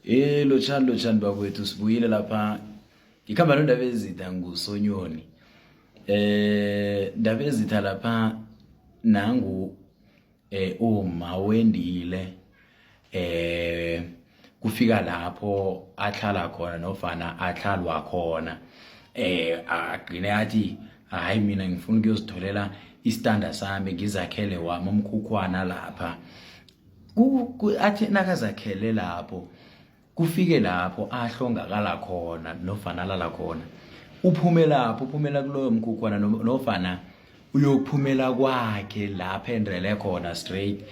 Lotshani bakwethu sibuyile lapha. Ngikhamba nondaba ezitha ngusonyoni. Ndaba ezitha lapha nangu uma wendile kufika lapho ahlala khona nofana ahlalwa khona agcine athi hayi mina ngifuna ukuyozitholela istanda sami ngizakhele wami umkhukhwana lapha. Athi nakazakhele lapho kufike lapho ahlongakala khona nofana alala khona, uphumela kuloyo mkhukhwana nofana uyokuphumela kwakhe lapha endrele khona straight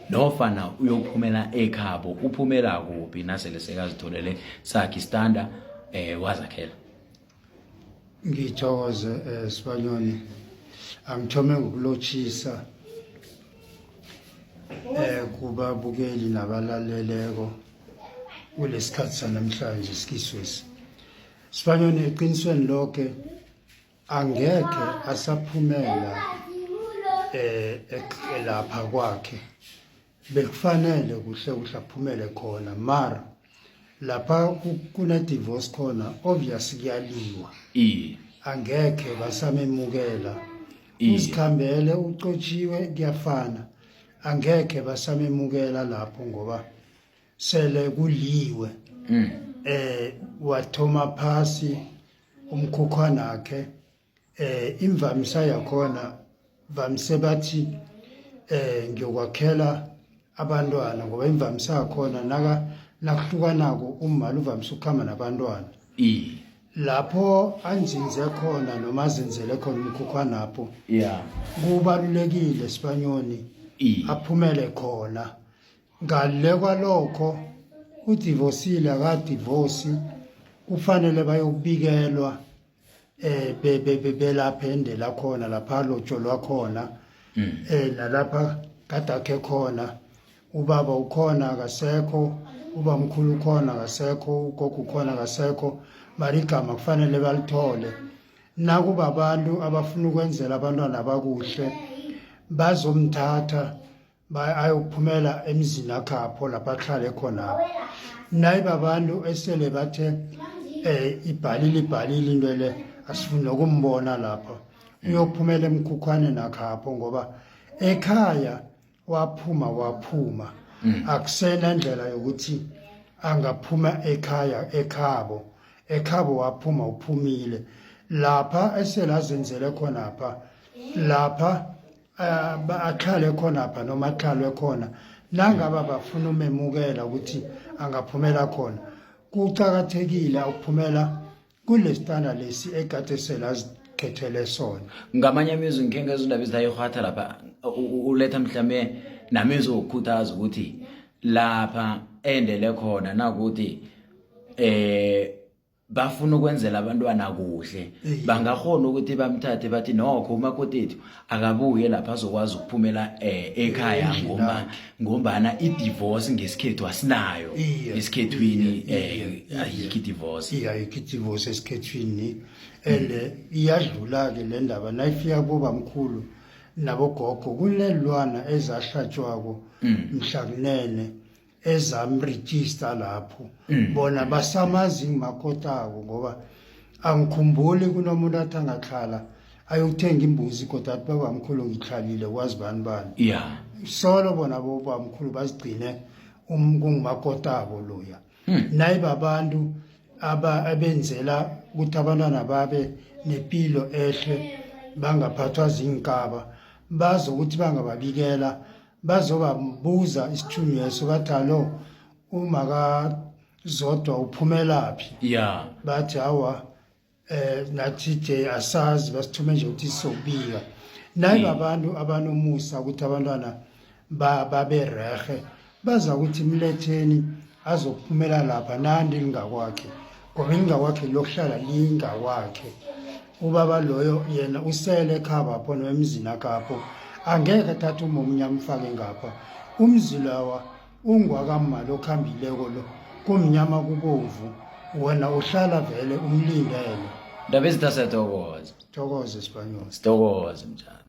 nofana uyokuphumela ekhabo, uphumela kuphi nasele sekazitholele sakhe istanda wazakhela. Ngithokoze Sibanyoni, angithome ngokulotshisa kuba bukeli nabalaleleko kulesikhathi sanamhlanje isikiswesi. Sibanyoni, eqinisweni lonke angekhe asaphumela lapha kwakhe, bekufanele kuhle aphumele khona, mara lapha kuna divorce khona obviously kuyaliwa. Angekhe basamemukela, uzikhambele ucotshiwe kuyafana, angekhe basamemukela lapho ngoba sele kuliwe. Wathoma phasi umkhukhwana wakhe. Imvamisa yakhona vamise bathi ngiyokwakhela abantwana ngoba imvamisa yakhona nakuhlukanako umali uvamise ukuhamba nabantwana. Lapho anzinze khona noma azenzele khona umkhukhwana lapho kubalulekile Sibanyoni aphumele khona. Ngale kwalokho udivorceile akadivorce kufanele bayokubikelwa belapha endela khona lapha lotsholwa khona, nalapha kadakhe khona, ubaba ukhona akasekho, ubamkhulu ukhona akasekho, ugogo ukhona akasekho, mara igama kufanele balithole. Nakuba abantu abafuna ukwenzela abantwana bakuhle bazomthatha ayokuphumela emzini akhapho lapha ahlale khona. Nayiba abantu esele bathe ibhalile into le asifuna ukumbona lapha, uyokuphumela emkhukhwane nakhapho ngoba ekhaya waphuma akusena ndlela yokuthi angaphuma ekhaya ekhabo waphuma uphumile lapha esele azenzele khona lapha ahlale khona noma ahlalwe khona. Nangaba bafuna umemukela ukuthi angaphumela khona, kucakathekile ukuphumela kulestanda lesi ekade selazikhethele sona. Ngamanye amezwi ngike ngezwe indaba ezitayihwatha lapha uletha mhlawumbe namezwi okukhuthaza ukuthi lapha endele khona nakuthi bafuna ukwenzela abantwana kuhle, bangakhona ukuthi bamthathe bathi nokho umakoti akabuye lapha azokwazi ukuphumela ekhaya ngombana idivorce ngesikhethu asinayo esikhethwini. Ayikho idivorce, ayikho idivorce esikhethwini. Iyadlula-ke le ndaba nayifika kubamkhulu nabogogo kunelwana ezahlatshwako mhlakunene ezamregister lapho, bona basamazi ngumakotako ngoba angikhumbuli kunomuntu athi angahlala ayokuthenga imbuzi kodwa athi babamkhulu ngihlalile kwazi bani. Solo bona bobamkhulu bazigcine kungumakotako loya. Nayiba abantu abenzela ukuthi abantwana babe nepilo ehle bangaphathwa zinkaba, bazokuthi bangababikela bazobabuza isithunyweso bathi alo umakazodwa uphumelaphi. Bathi hawa nathi nje asazi, basithume nje ukuthi sizobika. Nayiba abantu abanomusa ukuthi abantwana babe rehe baza ukuthi mletheni azokuphumela lapha nandi lingakwakhe ngoba lingakwakhe lokuhlala lingakwakhe. Ubaba loyo yena usele ekhaba pho emzini akapho, angeke athathe umunye amfake ngapha. Umzi lawa ungwakamali okhambileko lo kumnyama kubomvu, wena uhlala vele umlindele. Ndaba ezitha siyathokoza. Thokoze Sibanyoni. Sithokoze mjani.